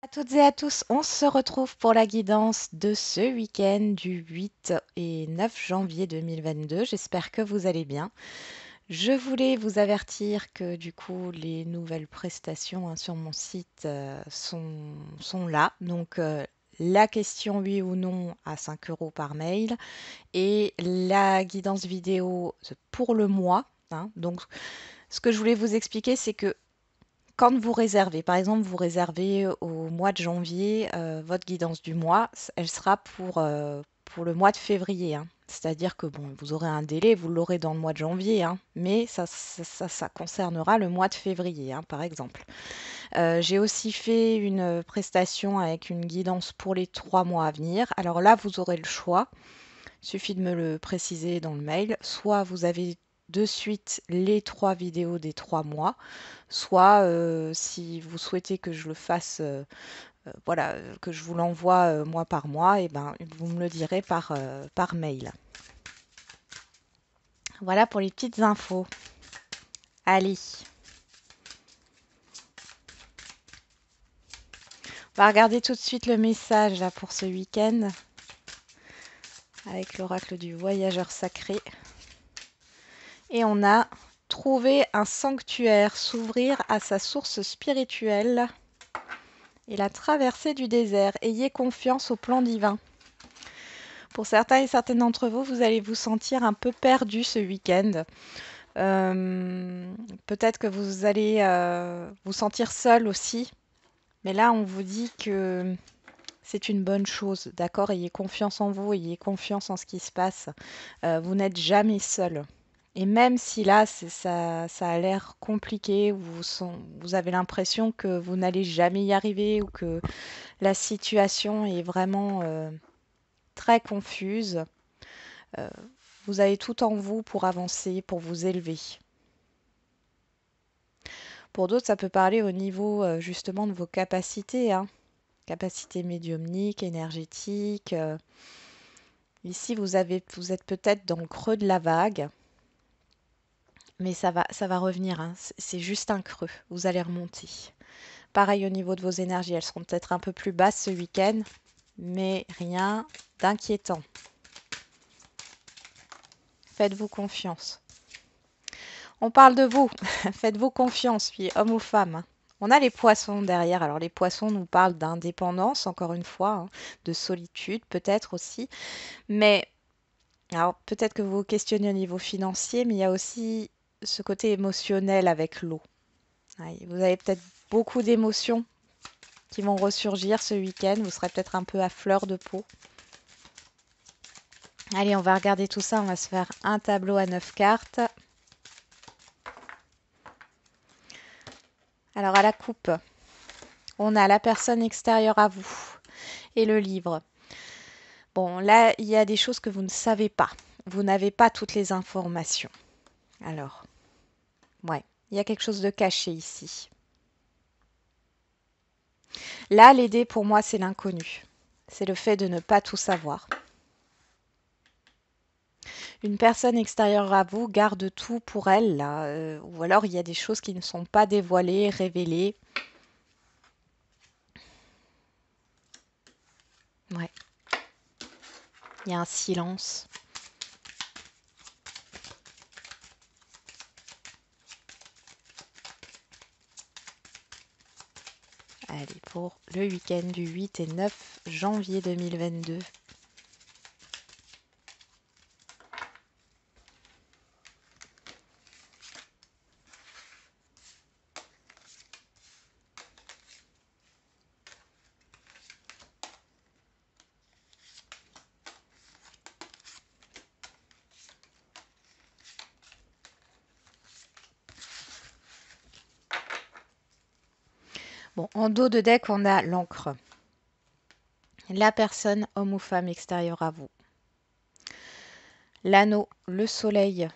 À toutes et à tous, on se retrouve pour la guidance de ce week-end du 8 et 9 janvier 2022. J'espère que vous allez bien. Je voulais vous avertir que du coup, les nouvelles prestations sur mon site sont là. Donc, la question oui ou non à 5 euros par mail et la guidance vidéo pour le mois, hein. Donc, ce que je voulais vous expliquer, c'est que quand vous réservez, par exemple, vous réservez au mois de janvier, votre guidance du mois, elle sera pour le mois de février, hein. C'est-à-dire que bon, vous aurez un délai, vous l'aurez dans le mois de janvier, hein, mais ça concernera le mois de février, hein, par exemple. J'ai aussi fait une prestation avec une guidance pour les 3 mois à venir. Alors là, vous aurez le choix. Il suffit de me le préciser dans le mail. Soit vous avez de suite les 3 vidéos des 3 mois, soit si vous souhaitez que je le fasse, voilà, que je vous l'envoie mois par mois, et ben vous me le direz par mail. Voilà pour les petites infos. Allez, on va regarder tout de suite le message là, pour ce week-end avec l'oracle du voyageur sacré. Et on a trouvé un sanctuaire, s'ouvrir à sa source spirituelle et la traversée du désert. Ayez confiance au plan divin. Pour certains et certaines d'entre vous, vous allez vous sentir un peu perdu ce week-end. Euh, Peut-être que vous allez vous sentir seul aussi. Mais là, on vous dit que c'est une bonne chose, d'accord? Ayez confiance en vous, ayez confiance en ce qui se passe. Vous n'êtes jamais seul. Et même si là, ça a l'air compliqué, vous avez l'impression que vous n'allez jamais y arriver ou que la situation est vraiment très confuse, euh, vous avez tout en vous pour avancer, pour vous élever. Pour d'autres, ça peut parler au niveau justement de vos capacités, hein. Capacités médiumniques, énergétiques. Ici, vous êtes peut-être dans le creux de la vague, mais ça va revenir, hein. C'est juste un creux. Vous allez remonter. Pareil au niveau de vos énergies, elles seront peut-être un peu plus basses ce week-end, mais rien d'inquiétant. Faites-vous confiance. On parle de vous. Faites-vous confiance, puis homme ou femme. On a les poissons derrière. Alors les poissons nous parlent d'indépendance, encore une fois, hein, de solitude peut-être aussi. Mais alors peut-être que vous vous questionnez au niveau financier, mais il y a aussi ce côté émotionnel avec l'eau. Ouais, vous avez peut-être beaucoup d'émotions qui vont ressurgir ce week-end. Vous serez peut-être un peu à fleur de peau. Allez, on va regarder tout ça. On va se faire un tableau à 9 cartes. Alors à la coupe, on a la personne extérieure à vous et le livre. Bon, là, il y a des choses que vous ne savez pas. Vous n'avez pas toutes les informations. Alors, ouais, il y a quelque chose de caché ici. Là, l'idée pour moi, c'est l'inconnu. C'est le fait de ne pas tout savoir. Une personne extérieure à vous garde tout pour elle, là. Ou alors, il y a des choses qui ne sont pas dévoilées, révélées. Ouais, il y a un silence. Allez, pour le week-end du 8 et 9 janvier 2022. Bon, en dos de deck, on a l'encre. La personne, homme ou femme extérieure à vous. L'anneau, le soleil.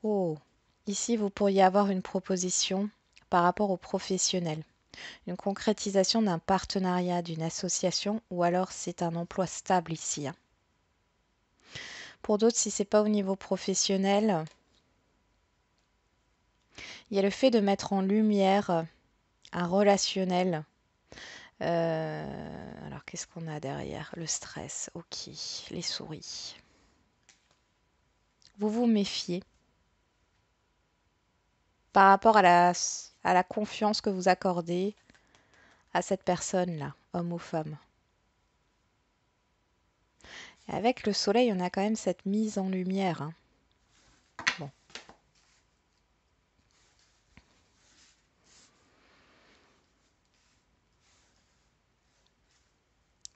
Oh, ici, vous pourriez avoir une proposition par rapport aux professionnels. Une concrétisation d'un partenariat, d'une association, ou alors c'est un emploi stable ici, hein. Pour d'autres, si c'est pas au niveau professionnel, il y a le fait de mettre en lumière un relationnel Alors, qu'est-ce qu'on a derrière? Le stress, ok. Les souris. Vous vous méfiez par rapport à la confiance que vous accordez à cette personne-là, homme ou femme. Et avec le soleil, on a quand même cette mise en lumière, hein. Bon.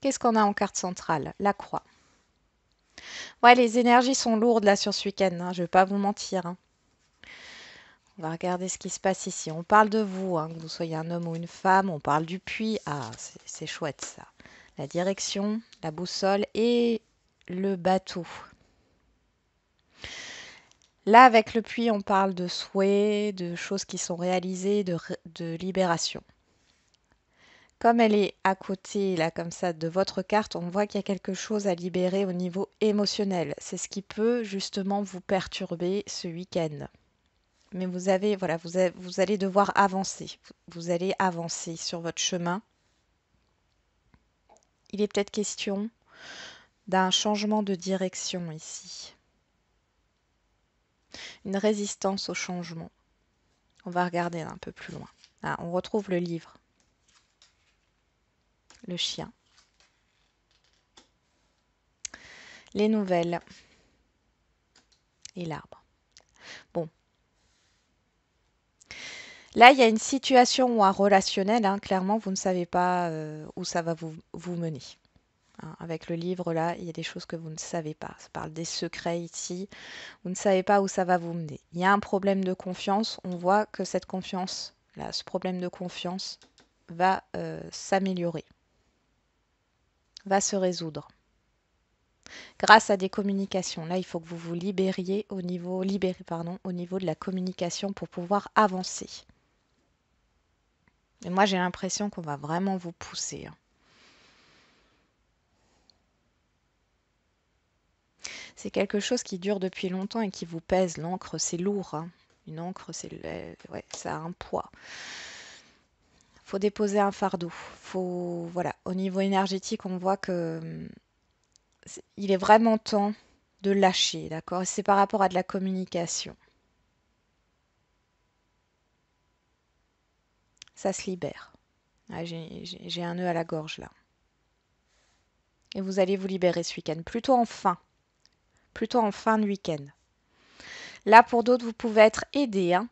Qu'est-ce qu'on a en carte centrale? La croix. Ouais, les énergies sont lourdes là sur ce week-end, hein, je ne vais pas vous mentir, hein. On va regarder ce qui se passe ici. On parle de vous, hein, que vous soyez un homme ou une femme. On parle du puits. Ah, c'est chouette ça. La direction, la boussole et le bateau. Là, avec le puits, on parle de souhaits, de choses qui sont réalisées, de libération. Comme elle est à côté, là, comme ça, de votre carte, on voit qu'il y a quelque chose à libérer au niveau émotionnel. C'est ce qui peut justement vous perturber ce week-end. Mais vous avez, voilà, vous allez devoir avancer. Vous allez avancer sur votre chemin. Il est peut-être question d'un changement de direction ici. Une résistance au changement. On va regarder un peu plus loin. Ah, on retrouve le livre. Le chien. Les nouvelles. Et l'arbre. Bon. Là, il y a une situation ou un relationnel, hein, clairement, vous ne savez pas où ça va vous mener. Hein, avec le livre, là, il y a des choses que vous ne savez pas. Ça parle des secrets ici. Vous ne savez pas où ça va vous mener. Il y a un problème de confiance. On voit que cette confiance, là, ce problème de confiance va s'améliorer, va se résoudre grâce à des communications. Là, il faut que vous vous libériez au niveau, au niveau de la communication pour pouvoir avancer. Et moi, j'ai l'impression qu'on va vraiment vous pousser, hein. C'est quelque chose qui dure depuis longtemps et qui vous pèse. L'encre, c'est lourd, hein. Une encre, ouais, ça a un poids. Faut déposer un fardeau. Voilà, au niveau énergétique, on voit que il est vraiment temps de lâcher, d'accord? C'est par rapport à de la communication. Ça se libère. Ah, j'ai un nœud à la gorge là. Et vous allez vous libérer ce week-end, plutôt en fin de week-end. Là, pour d'autres, vous pouvez être aidé, hein,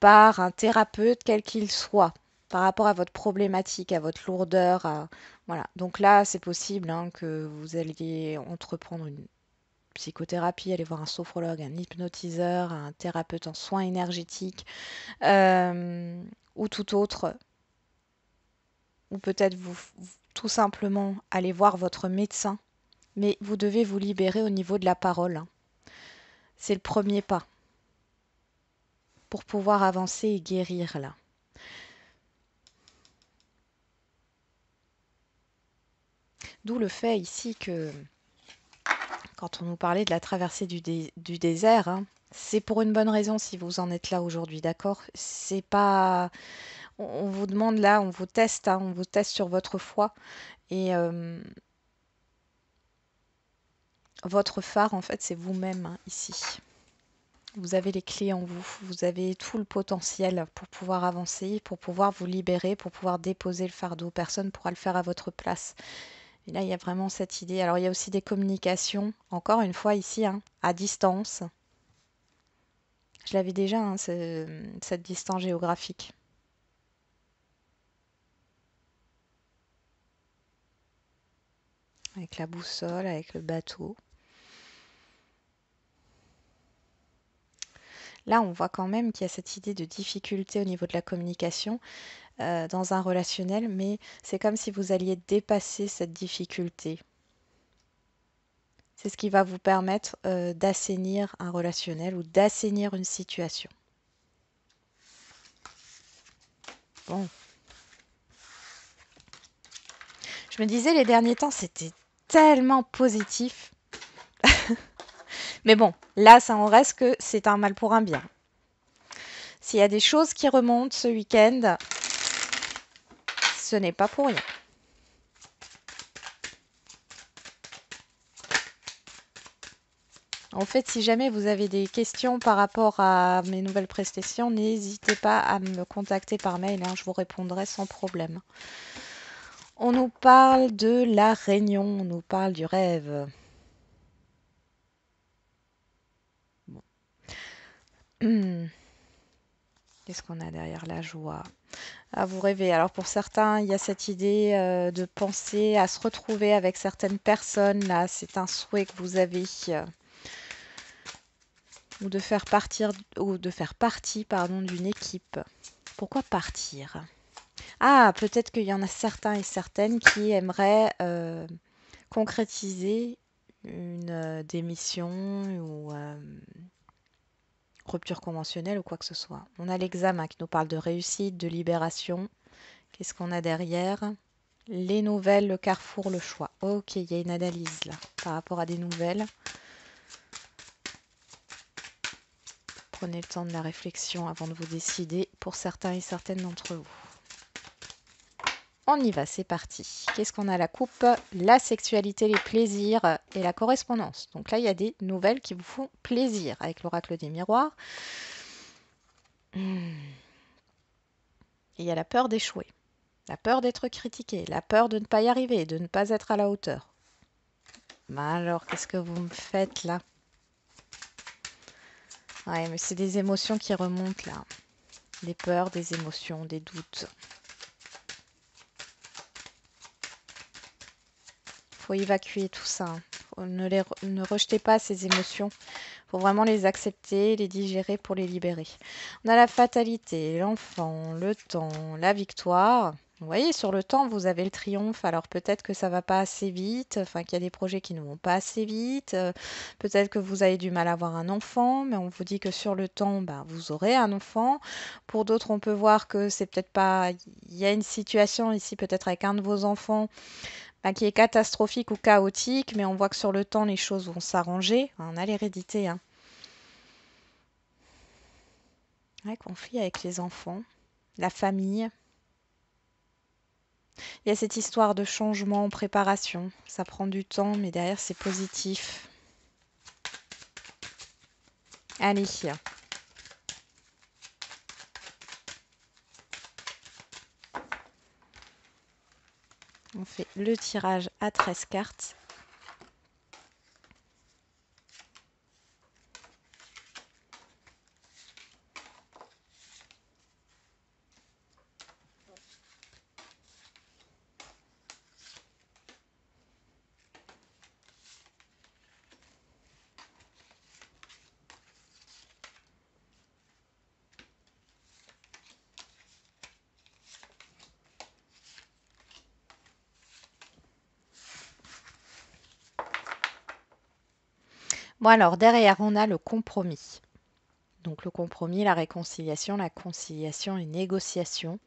par un thérapeute, quel qu'il soit, par rapport à votre problématique, à votre lourdeur. Voilà. Donc là, c'est possible, hein, que vous alliez entreprendre une psychothérapie, aller voir un sophrologue, un hypnotiseur, un thérapeute en soins énergétiques, ou tout autre. Ou peut-être tout simplement aller voir votre médecin. Mais vous devez vous libérer au niveau de la parole, hein. C'est le premier pas pour pouvoir avancer et guérir là. D'où le fait ici que quand on nous parlait de la traversée du désert, hein, c'est pour une bonne raison si vous en êtes là aujourd'hui, d'accord? C'est pas, on vous demande là, on vous teste, hein, on vous teste sur votre foi et votre phare en fait c'est vous-même, hein, ici. Vous avez les clés en vous, vous avez tout le potentiel pour pouvoir avancer, pour pouvoir vous libérer, pour pouvoir déposer le fardeau. Personne ne pourra le faire à votre place. Et là, il y a vraiment cette idée. Alors, il y a aussi des communications, encore une fois ici, hein, à distance. Je l'avais déjà, hein, cette distance géographique. Avec la boussole, avec le bateau. Là, on voit quand même qu'il y a cette idée de difficulté au niveau de la communication dans un relationnel, mais c'est comme si vous alliez dépasser cette difficulté. C'est ce qui va vous permettre d'assainir un relationnel ou d'assainir une situation. Bon. Je me disais les derniers temps, c'était tellement positif. Mais bon, là, ça en reste que c'est un mal pour un bien. S'il y a des choses qui remontent ce week-end, ce n'est pas pour rien. En fait, si jamais vous avez des questions par rapport à mes nouvelles prestations, n'hésitez pas à me contacter par mail, hein, je vous répondrai sans problème. On nous parle de la réunion, on nous parle du rêve. Bon. Qu'est-ce qu'on a derrière la joie? Ah, vous rêvez. Alors pour certains, il y a cette idée de penser à se retrouver avec certaines personnes. Là, c'est un souhait que vous avez. Ou de faire partie pardon, d'une équipe. Pourquoi partir? Ah, peut-être qu'il y en a certains et certaines qui aimeraient concrétiser une démission ou rupture conventionnelle ou quoi que ce soit. On a l'examen qui nous parle de réussite, de libération. Qu'est-ce qu'on a derrière? Les nouvelles, le carrefour, le choix. Ok, il y a une analyse là par rapport à des nouvelles. Prenez le temps de la réflexion avant de vous décider pour certains et certaines d'entre vous. On y va, c'est parti. Qu'est-ce qu'on a? La coupe, la sexualité, les plaisirs et la correspondance. Donc là, il y a des nouvelles qui vous font plaisir avec l'oracle des miroirs. Et il y a la peur d'échouer, la peur d'être critiqué, la peur de ne pas y arriver, de ne pas être à la hauteur. Ben alors, qu'est-ce que vous me faites là? Ouais, mais c'est des émotions qui remontent là. Des peurs, des émotions, des doutes. Faut évacuer tout ça. Ne rejetez pas ces émotions. Faut vraiment les accepter, les digérer pour les libérer. On a la fatalité, l'enfant, le temps, la victoire. Vous voyez, sur le temps, vous avez le triomphe. Alors peut-être que ça va pas assez vite, enfin qu'il y a des projets qui ne vont pas assez vite. Peut-être que vous avez du mal à avoir un enfant, mais on vous dit que sur le temps, ben, vous aurez un enfant. Pour d'autres, on peut voir que c'est peut-être pas. Il y a une situation ici, peut-être avec un de vos enfants qui est catastrophique ou chaotique, mais on voit que sur le temps, les choses vont s'arranger. On a l'hérédité. Hein. Ouais, conflit avec les enfants, la famille. Il y a cette histoire de changement, préparation. Ça prend du temps, mais derrière, c'est positif. Allez. On fait le tirage à 13 cartes. Bon alors, derrière, on a le compromis. Donc le compromis, la réconciliation, la conciliation et négociation.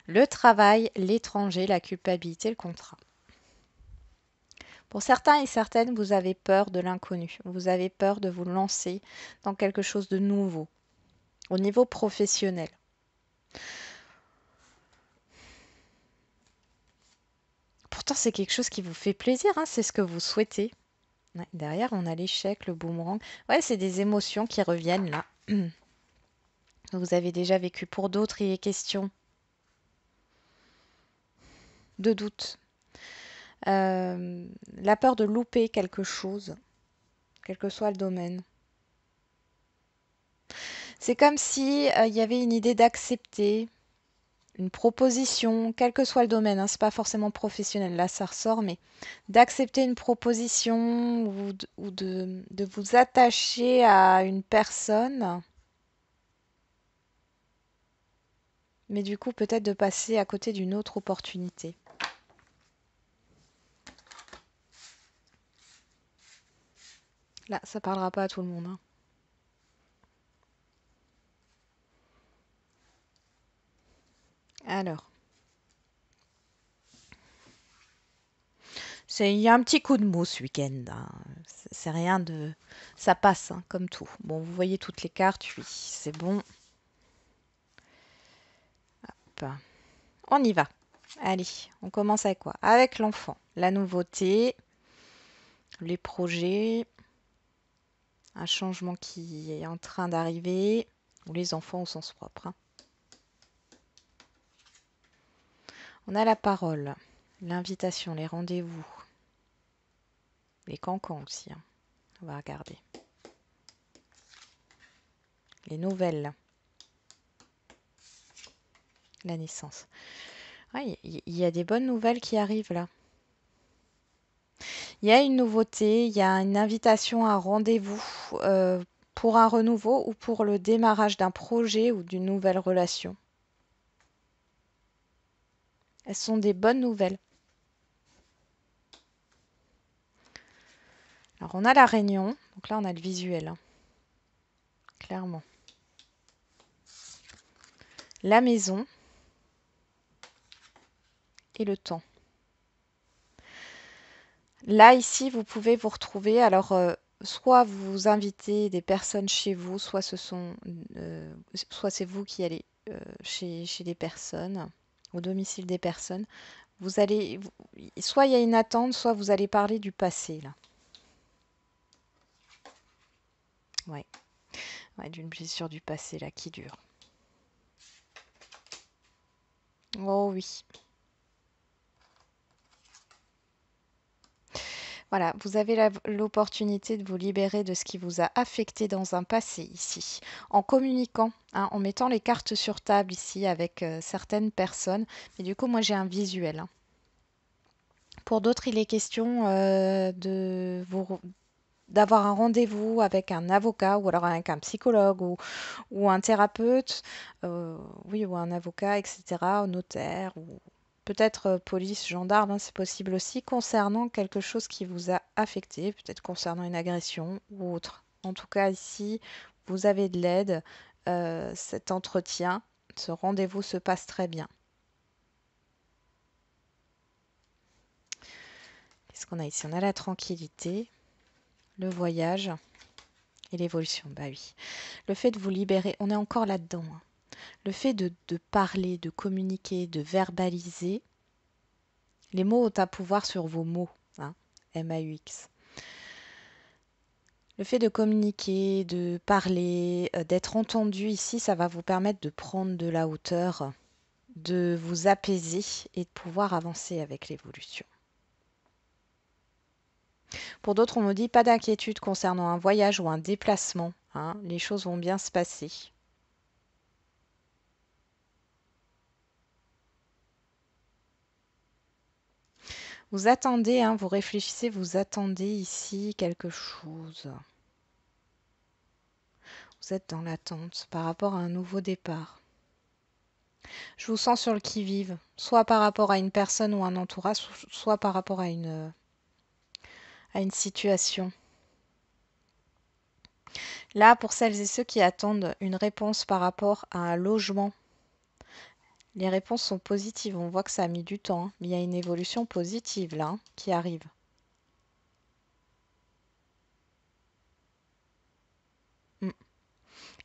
Le travail, l'étranger, la culpabilité, le contrat. Pour certains et certaines, vous avez peur de l'inconnu. Vous avez peur de vous lancer dans quelque chose de nouveau au niveau professionnel. Pourtant, c'est quelque chose qui vous fait plaisir, hein, c'est ce que vous souhaitez. Ouais, derrière, on a l'échec, le boomerang. Ouais, c'est des émotions qui reviennent là. Vous avez déjà vécu. Pour d'autres, il est question de doute. La peur de louper quelque chose, quel que soit le domaine. C'est comme si il y avait une idée d'accepter une proposition, quel que soit le domaine, hein, c'est pas forcément professionnel, là ça ressort, mais d'accepter une proposition ou de vous attacher à une personne, mais du coup peut-être de passer à côté d'une autre opportunité. Là, ça parlera pas à tout le monde. Hein. Alors, il y a un petit coup de mou ce week-end. Hein. C'est rien de... Ça passe, hein, comme tout. Bon, vous voyez toutes les cartes, oui, c'est bon. Hop. On y va. Allez, on commence avec quoi? Avec l'enfant. La nouveauté, les projets, un changement qui est en train d'arriver, ou les enfants au sens propre, hein. On a la parole, l'invitation, les rendez-vous, les cancans aussi, hein. On va regarder. Les nouvelles, la naissance. Ouais, il y a des bonnes nouvelles qui arrivent là. Il y a une nouveauté, il y a une invitation à un rendez-vous pour un renouveau ou pour le démarrage d'un projet ou d'une nouvelle relation. Elles sont des bonnes nouvelles. Alors on a la réunion, donc là on a le visuel, hein, clairement. La maison et le temps. Là, ici, vous pouvez vous retrouver. Alors, soit vous invitez des personnes chez vous, soit soit c'est vous qui allez chez des personnes, au domicile des personnes. Soit il y a une attente, soit vous allez parler du passé, là. Ouais, ouais, d'une blessure du passé, là, qui dure. Oh oui. Voilà, vous avez l'opportunité de vous libérer de ce qui vous a affecté dans un passé ici, en communiquant, hein, en mettant les cartes sur table ici avec certaines personnes. Mais du coup, moi j'ai un visuel, hein. Pour d'autres, il est question d'avoir un rendez-vous avec un avocat ou alors avec un psychologue ou un thérapeute, oui, ou un avocat, etc., au notaire, ou peut-être police, gendarme, hein, c'est possible aussi, concernant quelque chose qui vous a affecté, peut-être concernant une agression ou autre. En tout cas, ici, vous avez de l'aide. Cet entretien, ce rendez-vous se passe très bien. Qu'est-ce qu'on a ici? On a la tranquillité, le voyage et l'évolution. Bah oui. Le fait de vous libérer, on est encore là-dedans, hein. Le fait de parler, de communiquer, de verbaliser, les mots ont un pouvoir sur vos mots, hein, M-A-U-X. Le fait de communiquer, de parler, d'être entendu ici, ça va vous permettre de prendre de la hauteur, de vous apaiser et de pouvoir avancer avec l'évolution. Pour d'autres, on me dit pas d'inquiétude concernant un voyage ou un déplacement, hein, les choses vont bien se passer. Vous attendez, hein, vous réfléchissez, vous attendez ici quelque chose. Vous êtes dans l'attente par rapport à un nouveau départ. Je vous sens sur le qui-vive, soit par rapport à une personne ou un entourage, soit par rapport à une situation. Là, pour celles et ceux qui attendent une réponse par rapport à un logement, les réponses sont positives. On voit que ça a mis du temps, hein, mais il y a une évolution positive là, hein, qui arrive. Mm.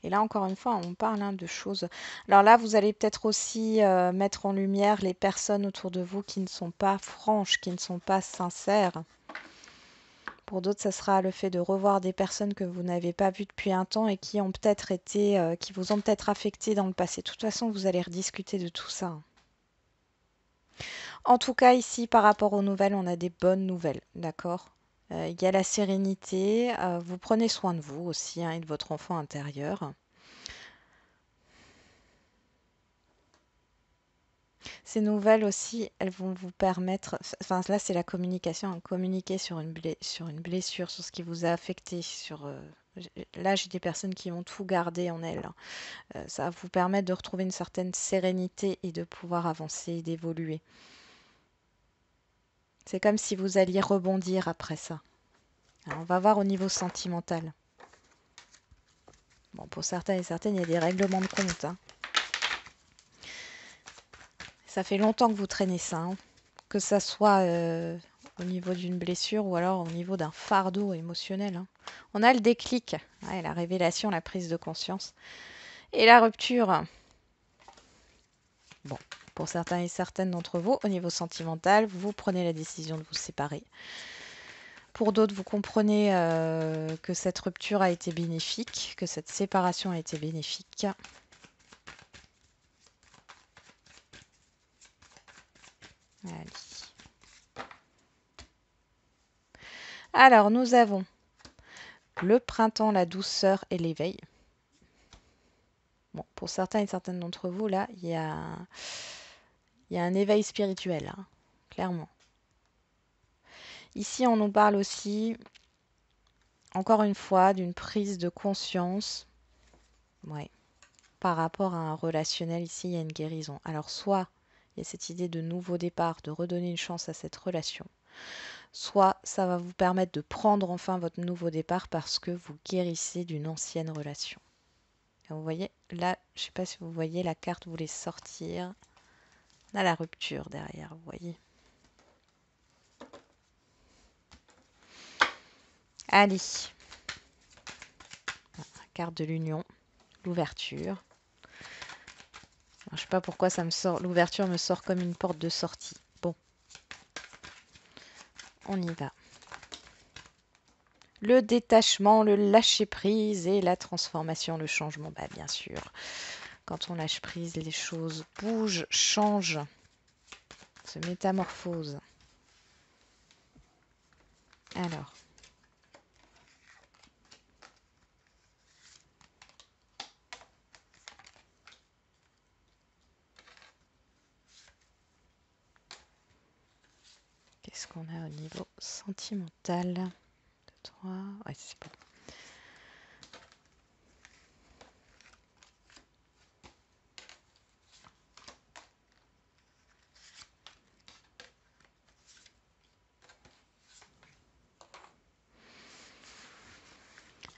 Et là, encore une fois, on parle, hein, de choses. Alors là, vous allez peut-être aussi mettre en lumière les personnes autour de vous qui ne sont pas franches, qui ne sont pas sincères. Pour d'autres, ça sera le fait de revoir des personnes que vous n'avez pas vues depuis un temps et qui ont peut-être été, qui vous ont peut-être affecté dans le passé. De toute façon, vous allez rediscuter de tout ça, hein. En tout cas, ici, par rapport aux nouvelles, on a des bonnes nouvelles, d'accord? Il y a la sérénité, vous prenez soin de vous aussi, hein, et de votre enfant intérieur. Ces nouvelles aussi, elles vont vous permettre, enfin là c'est la communication, hein, communiquer sur une blessure, sur ce qui vous a affecté, là j'ai des personnes qui ont tout gardé en elles, hein. Ça va vous permettre de retrouver une certaine sérénité et de pouvoir avancer et d'évoluer. C'est comme si vous alliez rebondir après ça. Alors, on va voir au niveau sentimental. Bon, pour certains et certaines, il y a des règlements de compte, hein. Ça fait longtemps que vous traînez ça, hein. Que ça soit au niveau d'une blessure ou alors au niveau d'un fardeau émotionnel, hein. On a le déclic, ouais, la révélation, la prise de conscience et la rupture. Bon, Pour certains et certaines d'entre vous, au niveau sentimental, vous prenez la décision de vous séparer. Pour d'autres, vous comprenez que cette rupture a été bénéfique, que cette séparation a été bénéfique. Allez. Alors, nous avons le printemps, la douceur et l'éveil. Bon, pour certains et certaines d'entre vous, là, il y a un éveil spirituel, hein, clairement. Ici, on nous parle aussi, encore une fois, d'une prise de conscience. Ouais. Par rapport à un relationnel, ici, il y a une guérison. Alors, soit il y a cette idée de nouveau départ, de redonner une chance à cette relation, soit ça va vous permettre de prendre enfin votre nouveau départ parce que vous guérissez d'une ancienne relation. Et vous voyez, là, je ne sais pas si vous voyez, la carte voulait sortir. On a la rupture derrière, vous voyez. Allez. Carte de l'union, l'ouverture. Je ne sais pas pourquoi ça me sort. L'ouverture me sort comme une porte de sortie. Bon. On y va. Le détachement, le lâcher-prise et la transformation, le changement. Bah, bien sûr, quand on lâche prise, les choses bougent, changent, se métamorphosent. Alors. Qu'est-ce qu'on a au niveau sentimental? 2, 3. Ouais, c'est bon.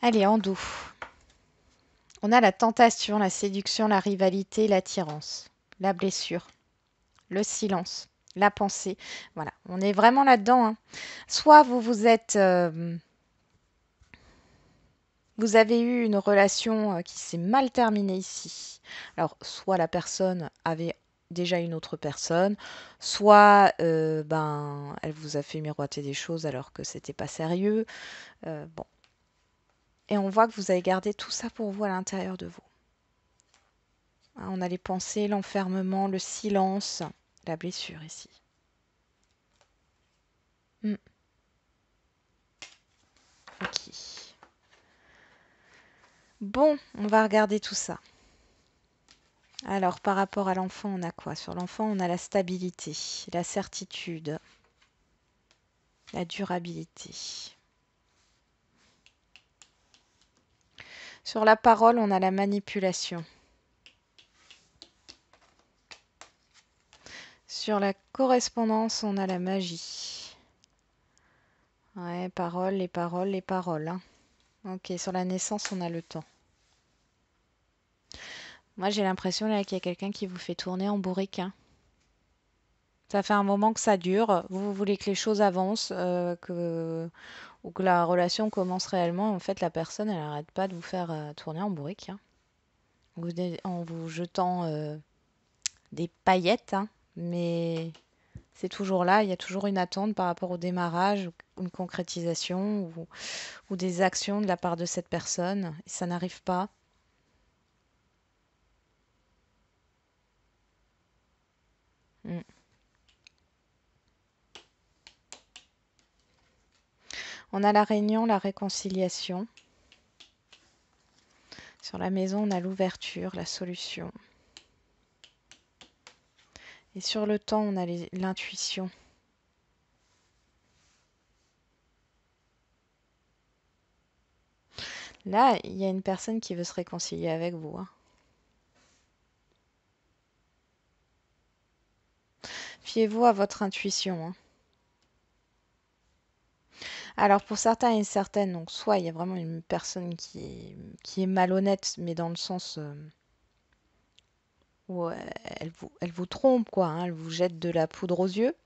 Allez, en doux. On a la tentation, la séduction, la rivalité, l'attirance, la blessure, le silence, la pensée. Voilà, on est vraiment là-dedans, hein. Soit vous êtes... vous avez eu une relation qui s'est mal terminée ici. Alors, soit la personne avait déjà une autre personne, soit elle vous a fait miroiter des choses alors que c'était pas sérieux. Bon. Et on voit que vous avez gardé tout ça pour vous à l'intérieur de vous. Hein, on a les pensées, l'enfermement, le silence, la blessure ici. Ok. Bon, on va regarder tout ça. Alors, par rapport à l'enfant, on a quoi? Sur l'enfant, on a la stabilité, la certitude, la durabilité. Sur la parole, on a la manipulation. Sur la correspondance, on a la magie. Ouais, paroles, les paroles, les paroles, hein. Ok, sur la naissance, on a le temps. Moi, j'ai l'impression là qu'il y a quelqu'un qui vous fait tourner en bourrique, hein. Ça fait un moment que ça dure. Vous voulez que les choses avancent, ou que la relation commence réellement. En fait, la personne, elle n'arrête pas de vous faire tourner en bourrique, hein. En vous jetant des paillettes, hein. Mais c'est toujours là. Il y a toujours une attente par rapport au démarrage, ou une concrétisation, ou des actions de la part de cette personne. Et ça n'arrive pas. Mm. On a la réunion, la réconciliation. Sur la maison, on a l'ouverture, la solution. Et sur le temps, on a l'intuition. Là, il y a une personne qui veut se réconcilier avec vous, hein. Fiez-vous à votre intuition, hein. Alors pour certains et certaines, donc soit il y a vraiment une personne qui est malhonnête, mais dans le sens où elle vous trompe, quoi, hein, elle vous jette de la poudre aux yeux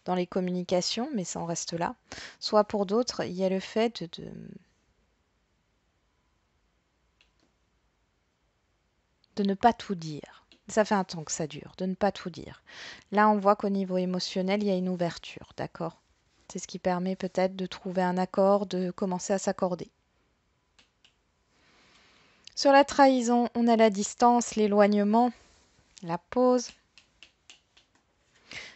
dans les communications, mais ça en reste là. Soit pour d'autres, il y a le fait de ne pas tout dire. Ça fait un temps que ça dure, de ne pas tout dire. Là, on voit qu'au niveau émotionnel, il y a une ouverture, d'accord? C'est ce qui permet peut-être de trouver un accord, de commencer à s'accorder. Sur la trahison, on a la distance, l'éloignement, la pause.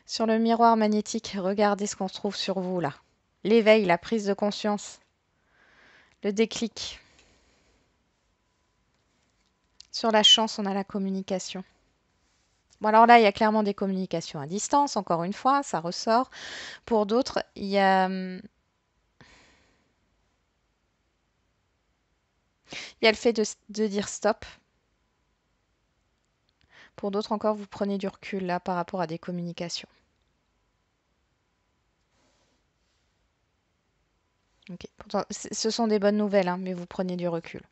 Sur le miroir magnétique, regardez ce qu'on trouve sur vous là. L'éveil, la prise de conscience, le déclic. Sur la chance, on a la communication. Bon, alors là, il y a clairement des communications à distance, encore une fois, ça ressort. Pour d'autres, il y a le fait de dire stop. Pour d'autres encore, vous prenez du recul là par rapport à des communications. Okay. Pourtant, ce sont des bonnes nouvelles, hein, mais vous prenez du recul.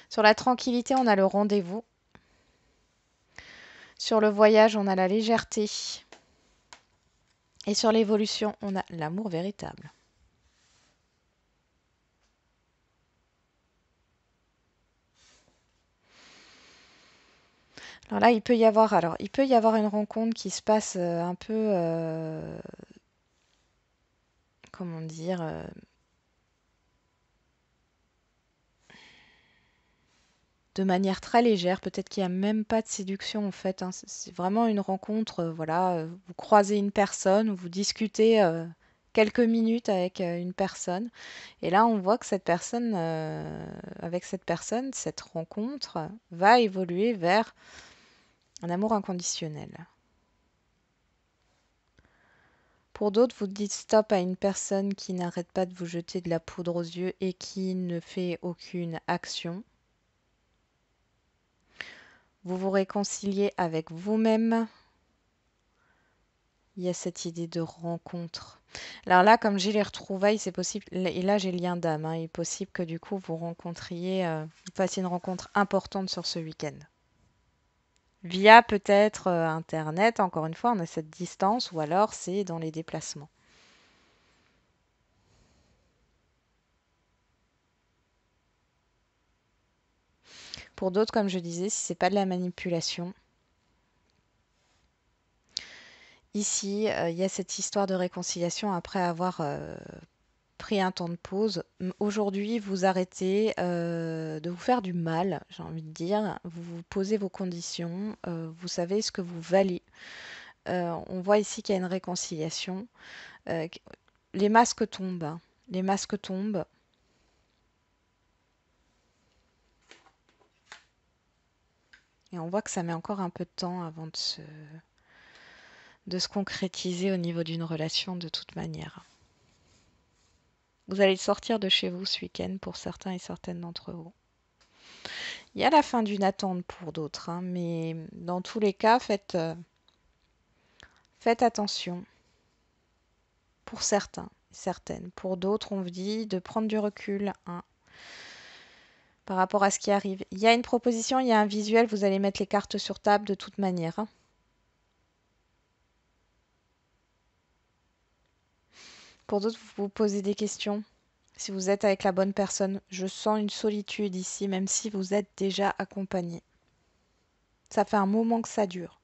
Sur la tranquillité, on a le rendez-vous. Sur le voyage, on a la légèreté. Et sur l'évolution, on a l'amour véritable. Alors là, il peut y avoir une rencontre qui se passe un peu, comment dire, de manière très légère. Peut-être qu'il n'y a même pas de séduction en fait, hein. C'est vraiment une rencontre, voilà, vous croisez une personne, vous discutez quelques minutes avec une personne. Et là, on voit que cette personne, avec cette personne, cette rencontre va évoluer vers un amour inconditionnel. Pour d'autres, vous dites stop à une personne qui n'arrête pas de vous jeter de la poudre aux yeux et qui ne fait aucune action. Vous vous réconciliez avec vous-même. Il y a cette idée de rencontre. Alors là, comme j'ai les retrouvailles, c'est possible, et là j'ai le lien d'âme, hein, il est possible que du coup vous rencontriez, vous fassiez une rencontre importante sur ce week-end. Via peut-être Internet, encore une fois, on a cette distance, ou alors c'est dans les déplacements. Pour d'autres, comme je disais, si c'est pas de la manipulation, ici, il y a cette histoire de réconciliation après avoir pris un temps de pause. Aujourd'hui, vous arrêtez de vous faire du mal, j'ai envie de dire. Vous vous posez vos conditions, vous savez ce que vous valez. On voit ici qu'il y a une réconciliation. Euh, les masques tombent, hein. Les masques tombent. Et on voit que ça met encore un peu de temps avant de se concrétiser au niveau d'une relation de toute manière. Vous allez sortir de chez vous ce week-end pour certains et certaines d'entre vous. Il y a la fin d'une attente pour d'autres, hein, mais dans tous les cas, faites attention. Pour certains, certaines. Pour d'autres, on vous dit de prendre du recul, hein, par rapport à ce qui arrive. Il y a une proposition, il y a un visuel, vous allez mettre les cartes sur table de toute manière, hein. Pour d'autres, vous vous posez des questions. Si vous êtes avec la bonne personne, je sens une solitude ici, même si vous êtes déjà accompagné. Ça fait un moment que ça dure.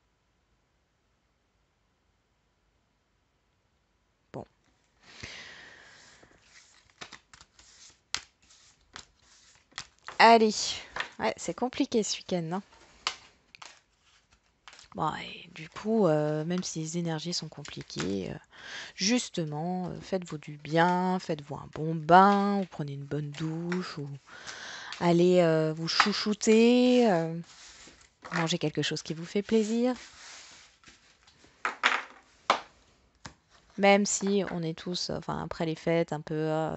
Bon. Allez. Ouais, c'est compliqué ce week-end, hein. Bon, et du coup, même si les énergies sont compliquées, justement, faites-vous du bien, faites-vous un bon bain, ou prenez une bonne douche, ou allez vous chouchouter, mangez quelque chose qui vous fait plaisir. Même si on est tous, enfin après les fêtes, un peu,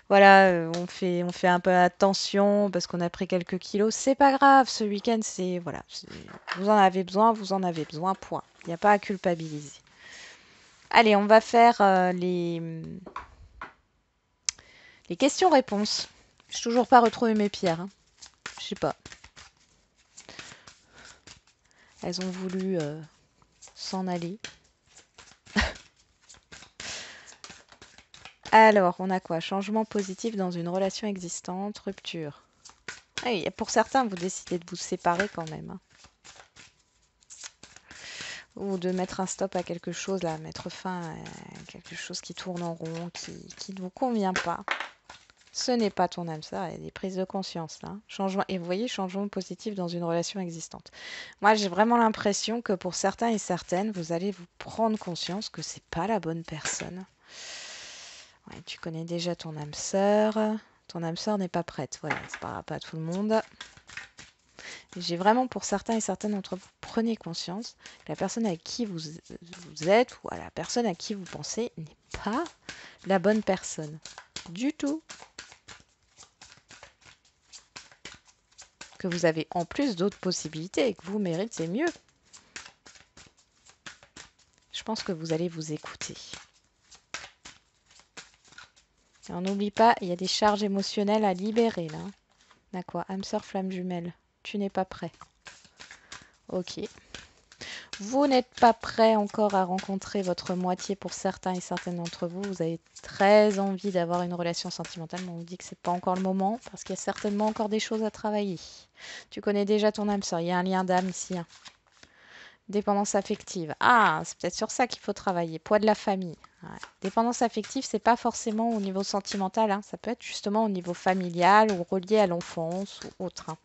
voilà, on fait un peu attention parce qu'on a pris quelques kilos. C'est pas grave, ce week-end, c'est, voilà, vous en avez besoin, point. Il n'y a pas à culpabiliser. Allez, on va faire les questions-réponses. J'ai toujours pas retrouvé mes pierres, hein. Je sais pas. Elles ont voulu s'en aller. Alors, on a quoi? Changement positif dans une relation existante, rupture. Ah oui, pour certains, vous décidez de vous séparer quand même, hein. ou de mettre un stop à quelque chose, là, mettre fin à quelque chose qui tourne en rond, qui ne vous convient pas. Ce n'est pas ton âme sœur, il y a des prises de conscience là. Changement, et vous voyez, changement positif dans une relation existante. Moi, j'ai vraiment l'impression que pour certains et certaines, vous allez vous prendre conscience que c'est pas la bonne personne. Ouais, tu connais déjà ton âme sœur. Ton âme sœur n'est pas prête. Voilà, c'est pas tout le monde. J'ai vraiment pour certains et certaines d'entre vous, prenez conscience que la personne avec qui vous êtes ou à la personne à qui vous pensez n'est pas la bonne personne. Du tout. Que vous avez en plus d'autres possibilités et que vous méritez mieux. Je pense que vous allez vous écouter. Et on n'oublie pas, il y a des charges émotionnelles à libérer là. D'accord, âme sœur, flamme jumelle. Tu n'es pas prêt. Ok. Vous n'êtes pas prêt encore à rencontrer votre moitié pour certains et certaines d'entre vous. Vous avez très envie d'avoir une relation sentimentale, mais on vous dit que c'est pas encore le moment parce qu'il y a certainement encore des choses à travailler. Tu connais déjà ton âme sœur, il y a un lien d'âme ici. Hein. Dépendance affective. Ah, c'est peut-être sur ça qu'il faut travailler. Poids de la famille. Ouais. Dépendance affective, c'est pas forcément au niveau sentimental. Hein. Ça peut être justement au niveau familial ou relié à l'enfance ou autre. Hein.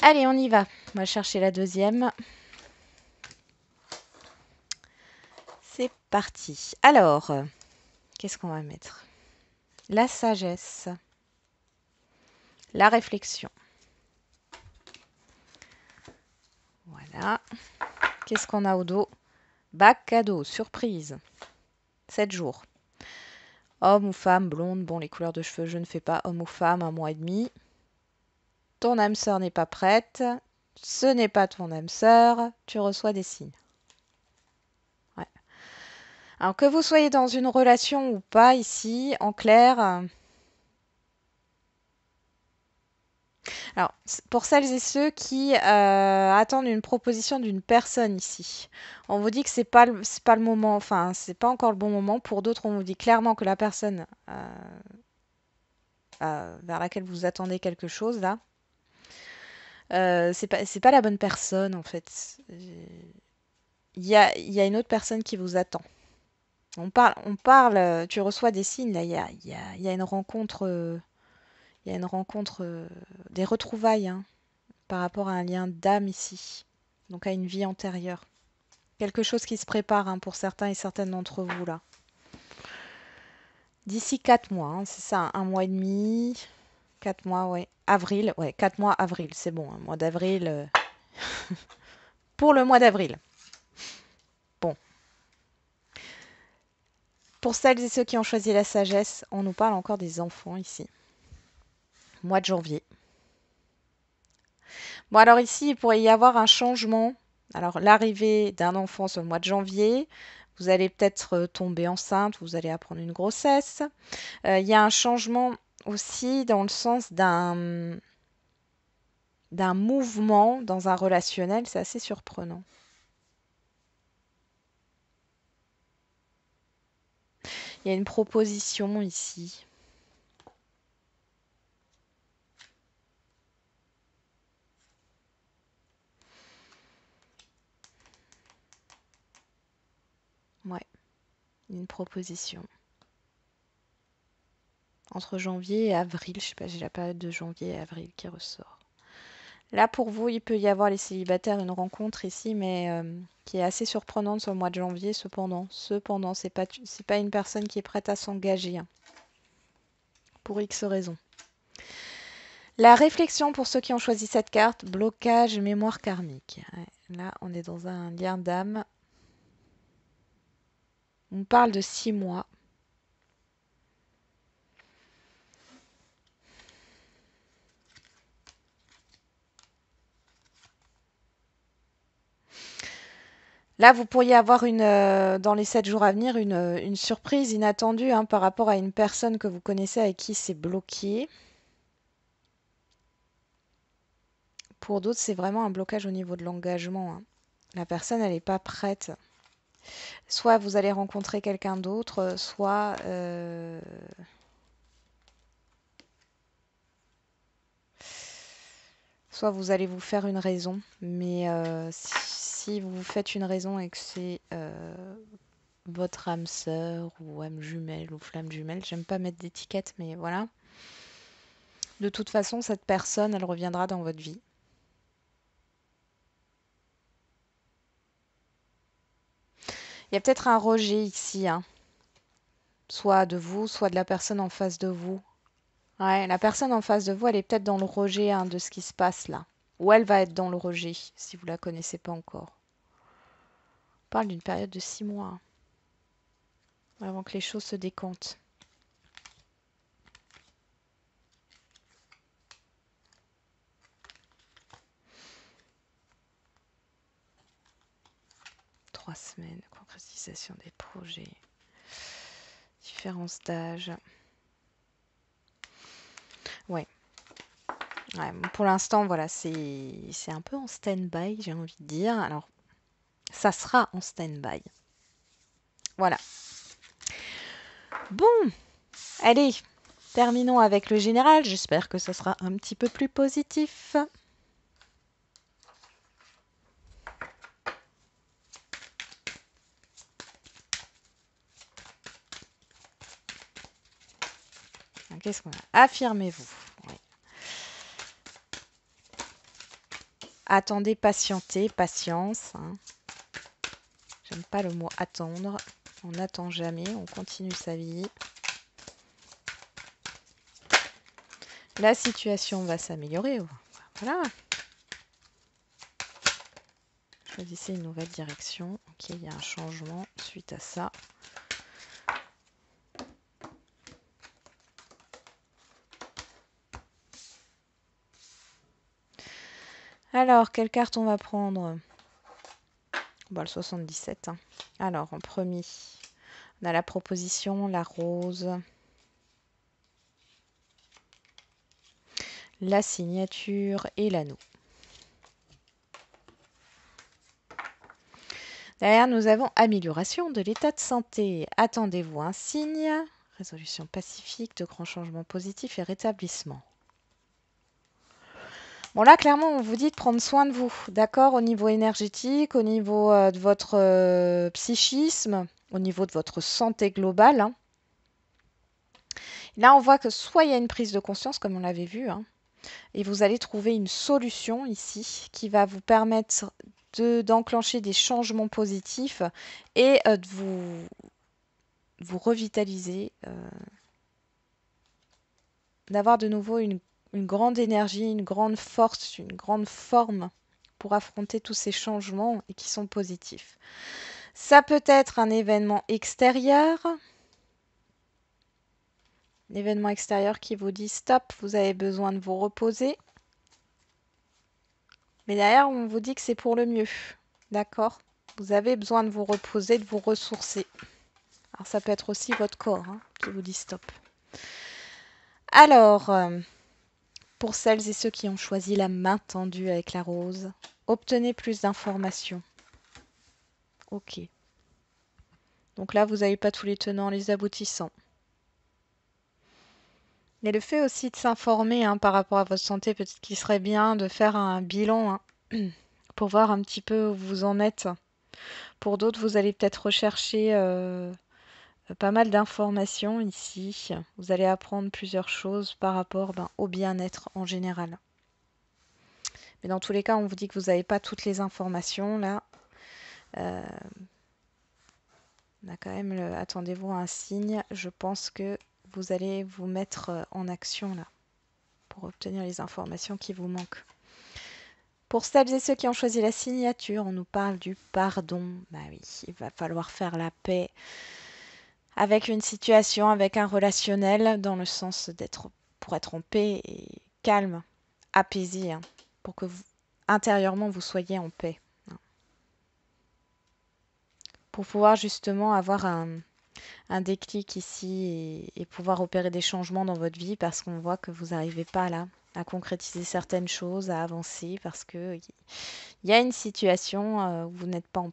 Allez, on y va. On va chercher la deuxième. C'est parti. Alors, qu'est-ce qu'on va mettre? La sagesse. La réflexion. Voilà. Qu'est-ce qu'on a au dos? Bac cadeau, surprise. 7 jours. Homme ou femme, blonde, bon les couleurs de cheveux je ne fais pas, homme ou femme, 1 mois et demi. Ton âme sœur n'est pas prête, ce n'est pas ton âme sœur, tu reçois des signes. Ouais. Alors que vous soyez dans une relation ou pas ici, en clair, alors pour celles et ceux qui attendent une proposition d'une personne ici, on vous dit que c'est pas le moment, enfin c'est pas encore le bon moment. Pour d'autres, on vous dit clairement que la personne vers laquelle vous attendez quelque chose là, c'est pas la bonne personne en fait. Il y a une autre personne qui vous attend. On parle, tu reçois des signes, là, il y a une rencontre, il y a une rencontre, des retrouvailles hein, par rapport à un lien d'âme ici, donc à une vie antérieure. Quelque chose qui se prépare hein, pour certains et certaines d'entre vous là. D'ici 4 mois, hein, c'est ça, 1 mois et demi, 4 mois, ouais. Avril, ouais, 4 mois, avril, c'est bon, hein, mois d'avril. Pour le mois d'avril. Bon. Pour celles et ceux qui ont choisi la sagesse, on nous parle encore des enfants ici. Mois de janvier. Bon, alors ici, il pourrait y avoir un changement. Alors, l'arrivée d'un enfant sur le mois de janvier, vous allez peut-être tomber enceinte, vous allez apprendre une grossesse. Il y a un changement aussi dans le sens d'un mouvement dans un relationnel, c'est assez surprenant. Il y a une proposition ici. Ouais, une proposition. Entre janvier et avril, je sais pas, j'ai la période de janvier et avril qui ressort. Là, pour vous, il peut y avoir les célibataires, une rencontre ici, mais qui est assez surprenante sur le mois de janvier, cependant. Cependant, c'est pas une personne qui est prête à s'engager, hein, pour X raisons. La réflexion pour ceux qui ont choisi cette carte, blocage, mémoire karmique. Ouais, là, on est dans un lien d'âme. On parle de 6 mois. Là, vous pourriez avoir dans les 7 jours à venir une surprise inattendue hein, par rapport à une personne que vous connaissez avec qui c'est bloqué. Pour d'autres, c'est vraiment un blocage au niveau de l'engagement. Hein. La personne, elle n'est pas prête. Soit vous allez rencontrer quelqu'un d'autre, soit vous allez vous faire une raison. Mais si vous faites une raison et que c'est votre âme sœur ou âme jumelle ou flamme jumelle, j'aime pas mettre d'étiquette, mais voilà. De toute façon, cette personne, elle reviendra dans votre vie. Il y a peut-être un rejet ici, hein. Soit de vous, soit de la personne en face de vous. Ouais, la personne en face de vous, elle est peut-être dans le rejet, hein, de ce qui se passe là. Ou elle va être dans le rejet, si vous la connaissez pas encore. On parle d'une période de 6 mois, hein, avant que les choses se décantent. Trois semaines, concrétisation des projets, différence d'âge. Ouais. Ouais, pour l'instant, voilà, c'est un peu en stand-by, j'ai envie de dire. Alors, ça sera en stand-by. Voilà. Bon, allez, terminons avec le général. J'espère que ça sera un petit peu plus positif. Qu'est-ce qu'on a? Affirmez-vous. Oui. Attendez, patientez, patience. Hein. J'aime pas le mot attendre. On n'attend jamais, on continue sa vie. La situation va s'améliorer. Voilà. Choisissez une nouvelle direction. Ok, il y a un changement suite à ça. Alors, quelle carte on va prendre? Bon, le 77. Hein. Alors, en premier, on a la proposition, la rose, la signature et l'anneau. Derrière, nous avons amélioration de l'état de santé. Attendez-vous un signe. Résolution pacifique, de grands changements positifs et rétablissement. Bon là, clairement, on vous dit de prendre soin de vous, d'accord, au niveau énergétique, au niveau de votre psychisme, au niveau de votre santé globale. Hein. Là, on voit que soit il y a une prise de conscience, comme on l'avait vu, hein, et vous allez trouver une solution ici qui va vous permettre d'enclencher des changements positifs et de vous revitaliser, d'avoir de nouveau une grande énergie, une grande force, une grande forme pour affronter tous ces changements et qui sont positifs. Ça peut être un événement extérieur. L'événement extérieur qui vous dit stop, vous avez besoin de vous reposer. Mais derrière, on vous dit que c'est pour le mieux. D'accord? Vous avez besoin de vous reposer, de vous ressourcer. Alors ça peut être aussi votre corps, hein, qui vous dit stop. Alors, pour celles et ceux qui ont choisi la main tendue avec la rose, obtenez plus d'informations. Ok. Donc là, vous n'avez pas tous les tenants, les aboutissants. Mais le fait aussi de s'informer, hein, par rapport à votre santé, peut-être qu'il serait bien de faire un bilan, hein, pour voir un petit peu où vous en êtes. Pour d'autres, vous allez peut-être rechercher pas mal d'informations ici. Vous allez apprendre plusieurs choses par rapport au bien-être en général. Mais dans tous les cas, on vous dit que vous n'avez pas toutes les informations là. On a quand même attendez-vous à un signe. Je pense que vous allez vous mettre en action là pour obtenir les informations qui vous manquent. Pour celles et ceux qui ont choisi la signature, on nous parle du pardon. Bah oui, il va falloir faire la paix avec une situation, avec un relationnel, dans le sens pour être en paix et calme, apaisé, hein, pour que intérieurement vous soyez en paix. Hein. Pour pouvoir justement avoir un déclic ici et pouvoir opérer des changements dans votre vie parce qu'on voit que vous n'arrivez pas là à concrétiser certaines choses, à avancer parce que il y a une situation où vous n'êtes pas en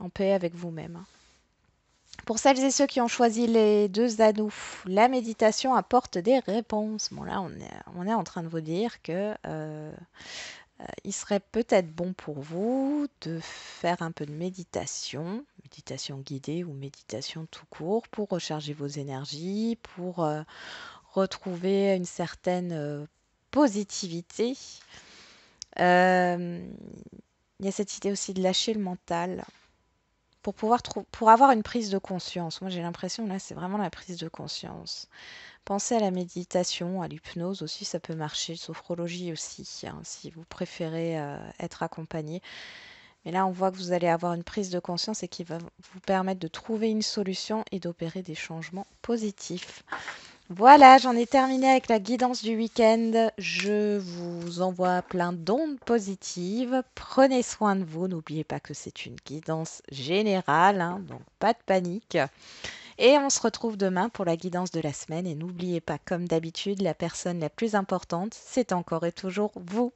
paix avec vous-même. Hein. Pour celles et ceux qui ont choisi les deux anneaux, la méditation apporte des réponses. Bon là, on est en train de vous dire que Il serait peut-être bon pour vous de faire un peu de méditation, méditation guidée ou méditation tout court, pour recharger vos énergies, pour retrouver une certaine positivité. Euh, il y a cette idée aussi de lâcher le mental pour pour avoir une prise de conscience. Moi, j'ai l'impression là, c'est vraiment la prise de conscience. Pensez à la méditation, à l'hypnose aussi, ça peut marcher, sophrologie aussi, hein, si vous préférez être accompagné. Mais là, on voit que vous allez avoir une prise de conscience et qui va vous permettre de trouver une solution et d'opérer des changements positifs. Voilà, j'en ai terminé avec la guidance du week-end. Je vous envoie plein d'ondes positives. Prenez soin de vous. N'oubliez pas que c'est une guidance générale, hein, donc pas de panique. Et on se retrouve demain pour la guidance de la semaine. Et n'oubliez pas, comme d'habitude, la personne la plus importante, c'est encore et toujours vous.